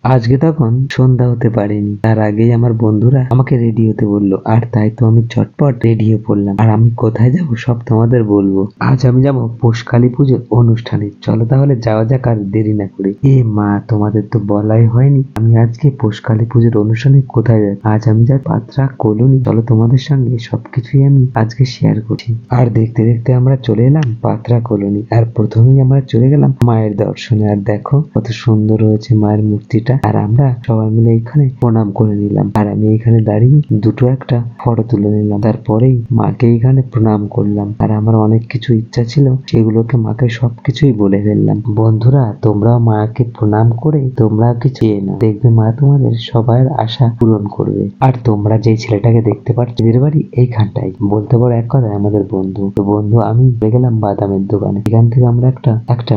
আজকে তখন সন্ধ্যা হতে পারেনি, তার আগেই আমার বন্ধুরা আমাকে রেডি হতে বললো, আর তাই তো আমি চটপট রেডি হয়ে পড়লাম। আর আমি কোথায় যাব সব তোমাদের বলবো। আজ আমি যাব পৌষকালী পুজোর অনুষ্ঠানে। চলো তাহলে যাওয়া যাক আর দেরি না করে। এ মা, তোমাদের তো বলাই হয়নি আমি আজকে পৌষকালী পুজোর অনুষ্ঠানে কোথায় যাই। আজ আমি যাই পাত্রা কলোনি। চলো তোমাদের সঙ্গে সবকিছুই আমি আজকে শেয়ার করছি। আর দেখতে দেখতে আমরা চলে এলাম পাত্রা কলোনি। আর প্রথমেই আমরা চলে গেলাম মায়ের দর্শনে। আর দেখো কত সুন্দর হয়েছে মায়ের মূর্তিটা। আর আমরা সবাই মিলে এখানে প্রণাম করে নিলাম। আর আমি এখানে দাঁড়িয়ে দুটো একটা ফটো তুলে নিলাম। তারপরেই মাকে এখানে প্রণাম করলাম। আর আমার অনেক কিছু ইচ্ছা ছিল, সেগুলোকে মাকে সবকিছুই বলে ফেললাম। বন্ধুরা, তোমরাও মাকে প্রণাম করে তোমরা কিছু চেয়ে নাও, দেখবে মা তোমাদের সবার আশা পূরণ করবে। আর তোমরা যে ছেলেটাকে দেখতে পাচ্ছ, এদের বাড়ি এইখানটাই। বলতে পারো এক কথায় আমাদের বন্ধু। তো বন্ধু, আমি চলে গেলাম বাদামের দোকানে। এখান থেকে আমরা একটা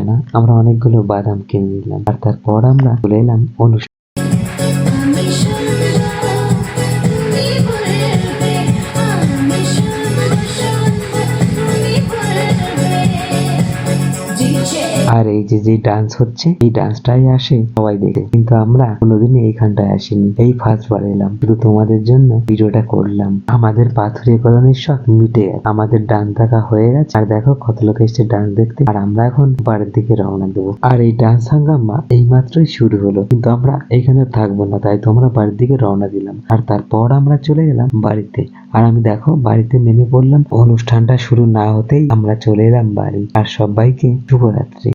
না, আমরা অনেকগুলো বাদাম কিনে নিলাম। আর তারপর আমরা চলে এলাম অনুষ্ঠান। আর এই যে ডান্স হচ্ছে, এই ডান্সটাই আসে সবাই দেখে, কিন্তু আমরা কোনোদিনই এইখানটায় আসিনি। এই ফার্স্ট বার এলাম, শুধু তোমাদের জন্য ভিডিওটা করলাম। আমাদের পাথুরে কলোনির শখ মিটে গেছে, আমাদের ডান্স দেখা হয়ে গেছে। আর দেখো কত লোক এসছে ডান্স দেখতে। আর আমরা এখন বাড়ির দিকে রওনা দেবো। আর এই ডান্স হাঙ্গামা এই মাত্রই শুরু হলো, কিন্তু আমরা এখানে থাকবো না, তাই তো আমরা বাড়ির দিকে রওনা দিলাম। আর তারপর আমরা চলে গেলাম বাড়িতে। আর আমি দেখো বাড়িতে নেমে পড়লাম। অনুষ্ঠানটা শুরু না হতেই আমরা চলে এলাম বাড়ি। আর সবাইকে শুভরাত্রি।